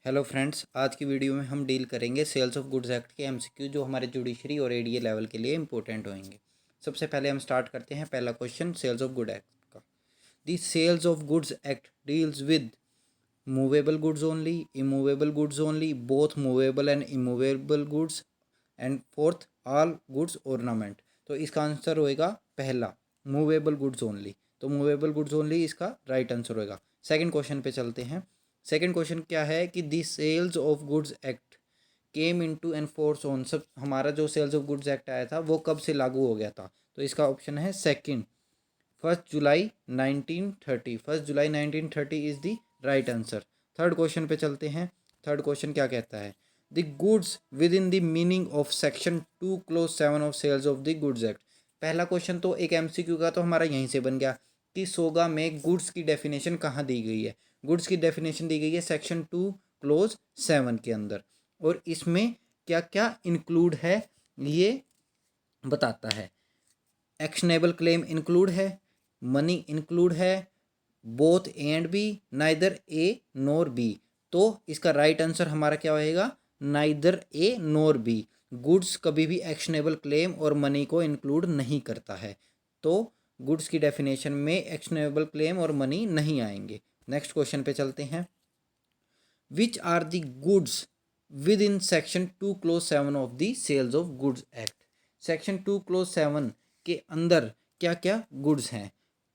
Hello friends, आज की video में हम डील करेंगे सेल्स ऑफ गुड्स एक्ट के एमसीक्यू जो हमारे जुडिशरी और एडीए लेवल के लिए इंपॉर्टेंट होंगे। सबसे पहले हम स्टार्ट करते हैं पहला question sales of good act का। The sales of goods act deals with movable goods only, immovable goods only, both movable and immovable goods, and fourth all goods ornament. तो इसका आंसर होएगा पहला, मूवेबल गुड्स ओनली। तो movable goods only इसका right answer होएगा। Second question पे चलते हैं। सेकंड क्वेश्चन क्या है कि the sales of goods act came into enforce on, सब हमारा जो सेल्स ऑफ गुड्स एक्ट आया था वो कब से लागू हो गया था। तो इसका ऑप्शन है second, 1 July 1930। 1 July 1930 is the right answer. Third question पे चलते हैं। थर्ड क्वेश्चन क्या कहता है, the goods with in the meaning of section 2 clause 7 of sales of the goods act. पहला क्वेश्चन तो एक एमसीक्यू का तो हमारा यहीं से बन गया कि सोगा में गुड्स की डेफिनेशन कहाँ दी गई है। गुड्स की डेफिनेशन दी गई है सेक्शन 2 clause 7 के अंदर, और इसमें क्या क्या इंक्लूड है ये बताता है। एक्शनेबल क्लेम इंक्लूड है, मनी इंक्लूड है, both A and B, neither A nor B. तो इसका राइट आंसर हमारा क्या होएगा, neither A nor B. Goods कभी भी एक्शनेबल क्लेम और मनी को इंक्लूड नहीं करता है, तो गुड्स की डेफिनेशन में एक्शनेबल क्लेम और मनी नहीं आएंगे। नेक्स्ट क्वेश्चन पे चलते हैं। Which are the goods with in section 2 clause 7 of the sales of goods act. Section 2 clause 7 के अंदर क्या क्या गुड्स हैं।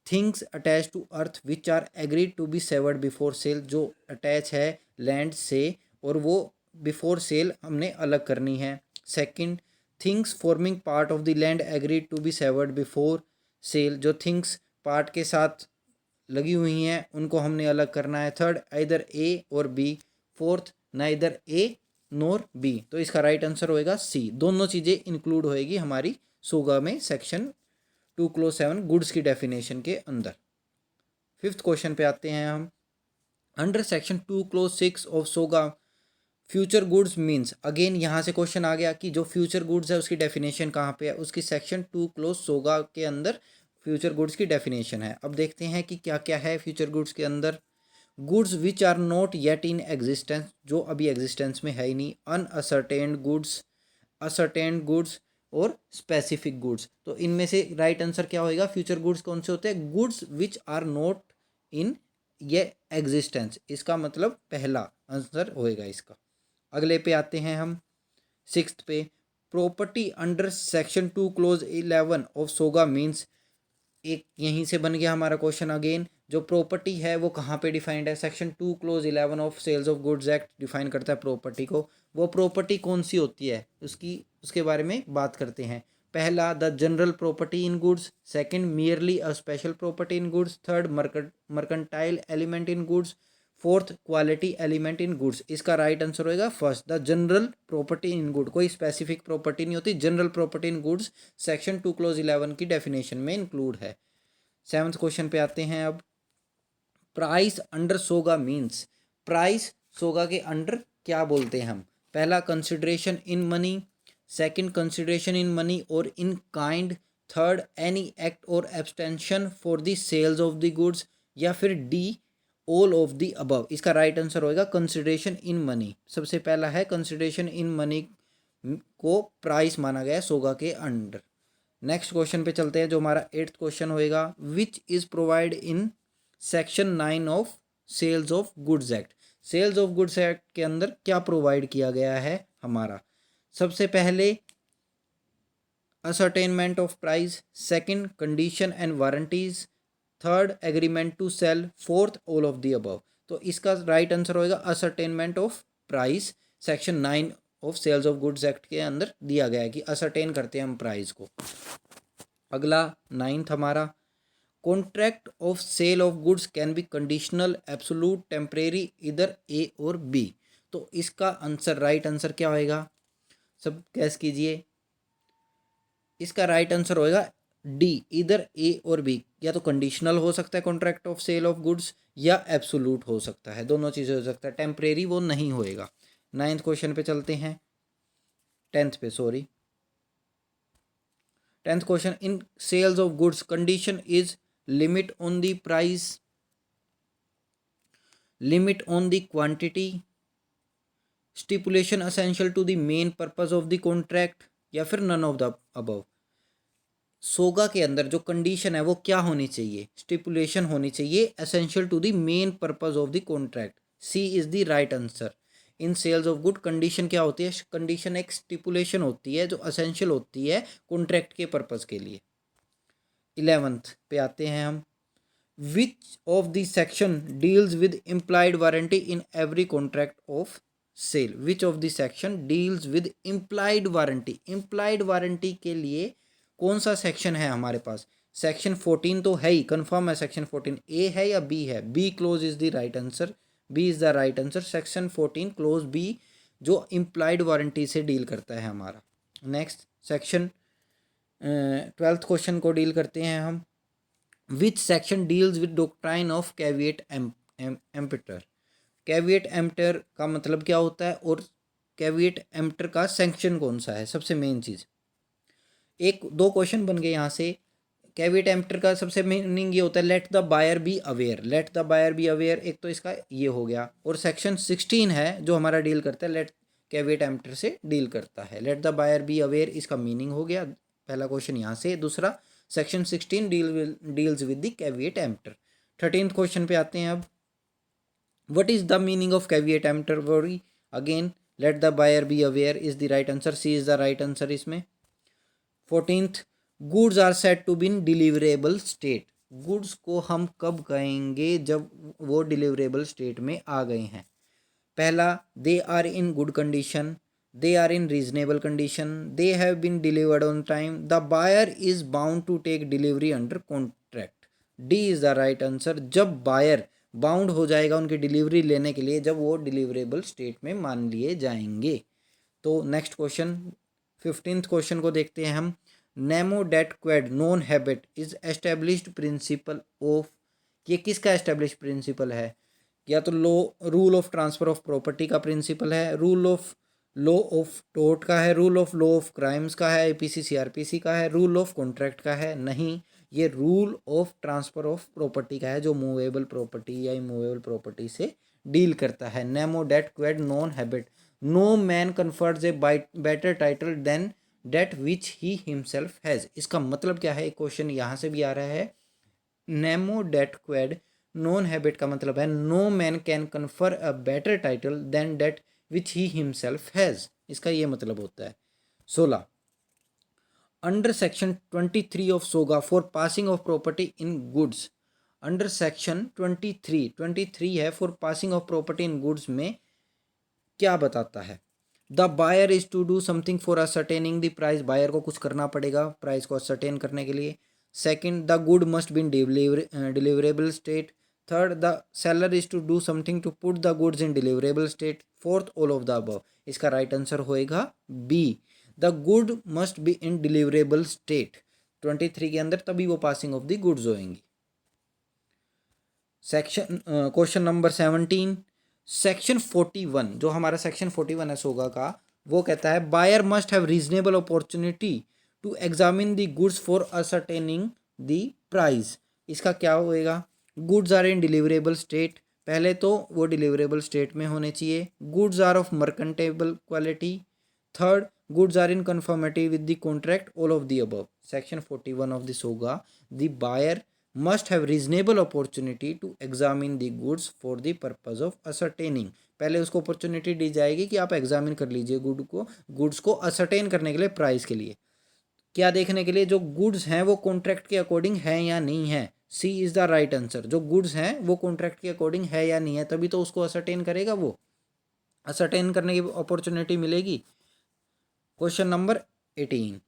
Things attach to earth which are agreed to be severed before sale, जो attach है लैंड से और वो बिफोर सेल हमने अलग करनी है। Second, things forming part of the land agreed to be severed before sale, जो थिंग्स पार्ट के साथ लगी हुई हैं उनको हमने अलग करना है। थर्ड, आइदर ए और B. Fourth, neither A nor B. तो इसका राइट आंसर होएगा सी, दोनों चीज़ें इंक्लूड होएगी हमारी सोगा में सेक्शन 2 clause 7 गुड्स की डेफिनेशन के अंदर। फिफ्थ क्वेश्चन पे आते हैं हम। Under section 2 clause 6 of SOGA future goods means, again यहाँ से क्वेश्चन आ गया कि जो फ्यूचर गुड्स है उसकी डेफिनेशन कहाँ पे है। उसकी सेक्शन 2 clause सोगा के अंदर फ्यूचर गुड्स की डेफिनेशन है। अब देखते हैं कि क्या क्या है फ्यूचर गुड्स के अंदर। Goods which are not yet in existence, जो अभी एग्जिस्टेंस में है ही नहीं। अनअसर्टेन्ड गुड्स, असर्टेन्ड गुड्स और स्पेसिफिक गुड्स। तो इनमें से राइट आंसर क्या होएगा, फ्यूचर गुड्स कौन से होते हैं, goods which are not in ये एग्जिस्टेंस। इसका मतलब पहला आंसर होएगा इसका। अगले पे आते हैं हम, सिक्स्थ पे। Property under section 2 clause 11 of SOGA means, एक यहीं से बन गया हमारा क्वेश्चन अगेन। जो प्रॉपर्टी है वो कहाँ पे डिफाइंड है, section 2 clause 11 of sales of goods act define करता है प्रॉपर्टी को। वो प्रॉपर्टी कौन सी होती है उसके बारे में बात करते हैं। पहला, the general property in goods. Second, merely a special property in goods. Third, mercantile element in goods. Fourth, quality element in goods. इसका राइट आंसर होएगा first, the general property in good. कोई स्पेसिफिक प्रॉपर्टी नहीं होती, general property in goods section 2 clause 11 की definition में include है। Seventh question पे आते हैं अब। Price under SOGA means, price SOGA के अंडर क्या बोलते हैं हम। पहला, consideration in money. Second, consideration in money और in kind. Third, any act और abstention for the sales of the goods. या फिर D, all of the above. इसका राइट आंसर होएगा कंसिडरेशन इन मनी। सबसे पहला है कंसिडरेशन इन मनी को प्राइस माना गया सोगा के अंडर। नेक्स्ट क्वेश्चन पे चलते हैं जो हमारा एट्थ क्वेश्चन होएगा। Which is provide in section 9 of sales of goods act. Sales of goods act के अंदर क्या प्रोवाइड किया गया है हमारा। सबसे पहले, ascertainment of price. Second, condition and warranties. Third, agreement to sale. Fourth, all of the above. तो इसका राइट आंसर होएगा ascertainment of price. Section 9 of sales of goods act के अंदर दिया गया है कि असर्टेन करते हैं हम प्राइस को। अगला, नाइन्थ हमारा, contract of sale of goods can be conditional, absolute, temporary, इधर ए और बी। तो इसका आंसर, राइट आंसर क्या होएगा, सब गैस कीजिए। इसका राइट आंसर होएगा डी, इधर ए और बी। या तो कंडीशनल हो सकता है contract of sale of goods, या एब्सोलूट हो सकता है, दोनों चीज़ें हो सकता है। टेम्परेरी वो नहीं होएगा। नाइन्थ क्वेश्चन पे चलते हैं, टेंथ पे sorry. Tenth question, in sales of goods condition is limit on the price, limit on the quantity, stipulation essential to the main purpose of the contract, या फिर none of the above. SOGA के अंदर जो condition है वो क्या होनी चाहिए, स्टिपुलेशन होनी चाहिए essential to the main purpose of the contract. C is the right answer. In sales of good condition क्या होती है, कंडीशन एक स्टिपुलेशन होती है जो असेंशियल होती है कॉन्ट्रैक्ट के पर्पस के लिए। 11th पे आते हैं हम। Which of the section deals with implied warranty in every contract of sale. Which of the section deals with implied warranty, implied warranty के लिए कौन सा सेक्शन है हमारे पास। सेक्शन 14 तो है ही, कंफर्म है सेक्शन 14। ए है या बी है, B clause is the right answer, B is the right answer. Section 14 clause B जो इम्प्लाइड वारंटी से डील करता है हमारा। नेक्स्ट सेक्शन 12th क्वेश्चन को डील करते हैं हम। Which section deals with doctrine of caveat emptor. Caveat emptor का मतलब क्या होता है और कैविएट एम्पटर का सेक्शन कौन सा है, सबसे मेन चीज़। एक दो क्वेश्चन बन गए यहाँ से। कैविएट एम्पटर का सबसे मीनिंग ये होता है let the buyer be aware, let the buyer be aware, एक तो इसका ये हो गया। और सेक्शन 16 है जो हमारा डील करता है लेट कैविएट एम्पटर से डील करता है। Let the buyer be aware इसका मीनिंग हो गया, पहला क्वेश्चन यहाँ से। दूसरा section 16 deals with the caveat emptor. 13th question पे आते हैं अब। What is the meaning of caveat emptor. Very again let the buyer be aware is the right answer, C is the right answer इसमें। 14th goods are said to be in deliverable state. Goods को हम कब कहेंगे, जब वो deliverable state में आ गए हैं। पहला, they are in good condition, they are in reasonable condition, they have been delivered on time, the buyer is bound to take delivery under contract. D is the right answer. जब buyer bound हो जाएगा उनकी delivery लेने के लिए, जब वो deliverable state में मान लिए जाएंगे। तो नेक्स्ट क्वेश्चन 15th क्वेश्चन को देखते हैं हम। Nemo dat quod non habet is established principle of. ये किसका एस्टेब्लिश प्रिंसिपल है, या तो rule of transfer of property का प्रिंसिपल है, rule of law of tort का है, rule of law of crimes का है, आईपीसी सीआरपीसी का है, रूल ऑफ कॉन्ट्रैक्ट का है। नहीं, ये rule of transfer of property का है जो मूवेबल प्रॉपर्टी या इमूवेबल प्रॉपर्टी से डील करता है। Nemo dat quod non habet. No man confers a better title than that which he himself has. इसका मतलब क्या है, एक क्वेश्चन यहाँ से भी आ रहा है। Nemo dat quod non habet का मतलब है no man can confer a better title than that which he himself has, इसका ये मतलब होता है। 16 under section 23 of SOGA for passing of property in goods. Under section 23 है for passing of property in goods में क्या बताता है। The buyer is to do something for ascertaining the price. Buyer को कुछ करना पड़ेगा प्राइस को असर्टेन करने के लिए। Second, the good must be in deliverable state. Third, the seller is to do something to put the goods in deliverable state. Fourth, all of the above. इसका right answer होएगा B, the good must be in deliverable state 23 के अंदर, तभी वो passing of the goods होएंगी। Section question number 17 section 41 जो हमारा section 41 है सोगा का, वो कहता है buyer must have reasonable opportunity to examine the goods for ascertaining the price. इसका क्या होएगा। Goods are in deliverable state, पहले तो वो डिलीवरेबल स्टेट में होने चाहिए। Goods are of merchantable quality. Third, goods are in conformity with the contract, all of the above. Section 41 of the SOGA, the buyer must have reasonable opportunity to examine the goods for the purpose of ascertaining। पहले उसको opportunity दी जाएगी कि आप examine कर लीजिए goods को ascertain करने के लिए, प्राइस के लिए, क्या देखने के लिए, जो गुड्स हैं वो कॉन्ट्रैक्ट के अकॉर्डिंग है या नहीं है। सी इज द राइट आंसर। जो गुड्स हैं वो कॉन्ट्रैक्ट के अकॉर्डिंग है या नहीं है, तभी तो उसको असरटेन करेगा, वो असरटेन करने की अपॉर्चुनिटी मिलेगी। Question number 18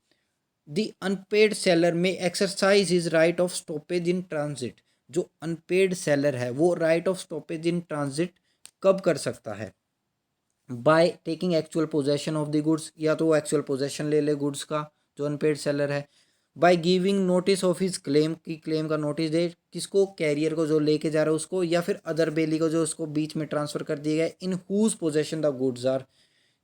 the unpaid seller may exercise his right of stoppage in transit. जो अनपेड सेलर है वो right of stoppage in transit कब कर सकता है। By taking actual possession of the goods, या तो वो एक्चुअल पोजेशन ले ले गुड्स का जो अनपेड सेलर है। By giving notice of his claim, की क्लेम का नोटिस दे, किसको, कैरियर को जो लेके जा रहा है उसको, या फिर अदर बेली को जो उसको बीच में ट्रांसफर कर दिया गया। In whose possession the goods are.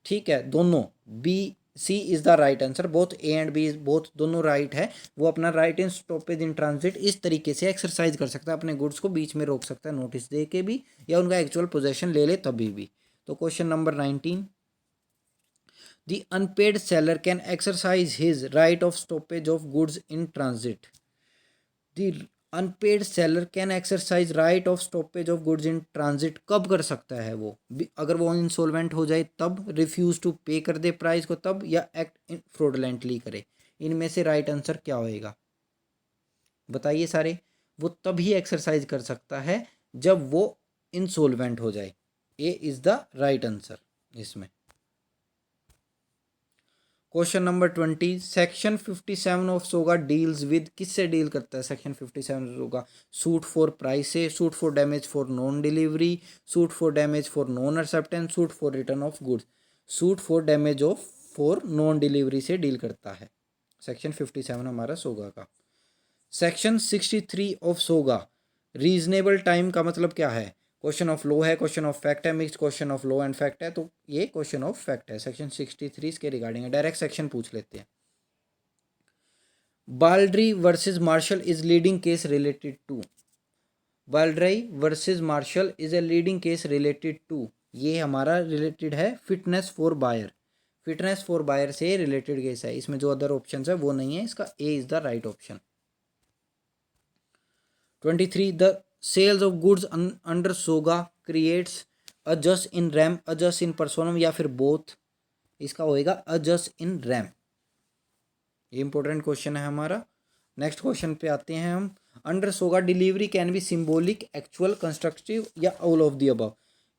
ठीक है, दोनों B C is the right answer. Both A and B both दोनों राइट है। वो अपना right in stoppage in transit इस तरीके से एक्सरसाइज कर सकता है, अपने गुड्स को बीच में रोक सकता है नोटिस दे के भी, या उनका एक्चुअल पोजेशन ले ले तभी भी। तो question number 19, the unpaid seller can exercise his right of stoppage of goods in transit. The unpaid seller can exercise right of stoppage of goods in transit कब कर सकता है वो? अगर वो इंसॉल्वेंट हो जाए तब, रिफ्यूज टू पे कर दे प्राइस को तब, या एक्ट फ्रॉडलेंटली करे। इनमें से राइट आंसर क्या होएगा बताइए सारे। वो तभी एक्सरसाइज कर सकता है जब वो इंसॉल्वेंट हो जाए। A is the right answer इसमें। Question number 20, section 57 of SOGA deals with, किससे डील करता है section 57 SOGA? Suit for price से, suit for damage for non delivery, suit for damage for non acceptance, suit for return of goods. Suit for damage of for non delivery से deal करता है section 57 हमारा SOGA का। Section 63 of SOGA, reasonable time का मतलब क्या है? Question of law है, क्वेश्चन ऑफ फैक्ट है, mix question of law and fact है, तो ये क्वेश्चन ऑफ फैक्ट है। सेक्शन 63 इसके रिगार्डिंग है। डायरेक्ट सेक्शन पूछ लेते हैं। Baldry versus Marshall is leading case related to. Baldry versus Marshall is a leading case related to, ये हमारा रिलेटेड है fitness for buyer. Fitness for buyer से रिलेटेड केस है। इसमें जो अदर ऑप्शन है वो नहीं है, इसका A is the right option. 23, the sales of goods under SOGA creates a jus in rem, a jus in personam, या फिर बोथ? इसका होएगा अजस इन रैम। ये इंपॉर्टेंट क्वेश्चन है हमारा। नेक्स्ट क्वेश्चन पे आते हैं हम। Under SOGA delivery can be symbolic, actual, constructive, या all of the above?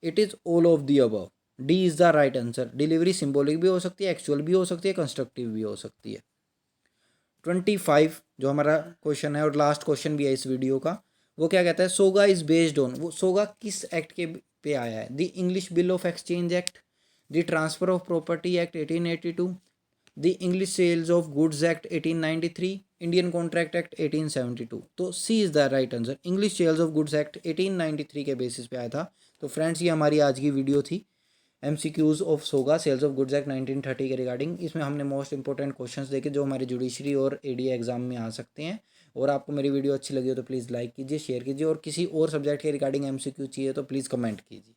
It is all of the above. D is the right answer. Delivery symbolic भी हो सकती है, एक्चुअल भी हो सकती है, कंस्ट्रक्टिव भी हो सकती है। 25 जो हमारा क्वेश्चन है और लास्ट क्वेश्चन भी है इस वीडियो का, वो क्या कहता है? सोगा इज बेस्ड ऑन, वो सोगा किस एक्ट के पे आया है? The English bill of exchange act, the transfer of property act 1882, the English sales of goods act 1893, Indian contract act 1872। तो C is the right answer. English sales of goods act 1893 के basis पे आया था। तो friends ये हमारी आज की वीडियो थी, MCQs of SOGA sales of goods act 1930 के रिगार्डिंग। इसमें हमने मोस्ट इंपॉर्टेंट क्वेश्चंस देखे जो हमारे जुडिशरी और ADA एग्जाम में आ सकते हैं। और आपको मेरी वीडियो अच्छी लगी हो तो प्लीज़ लाइक कीजिए, शेयर कीजिए, और किसी और सब्जेक्ट के रिगार्डिंग MCQ चाहिए तो प्लीज़ कमेंट कीजिए।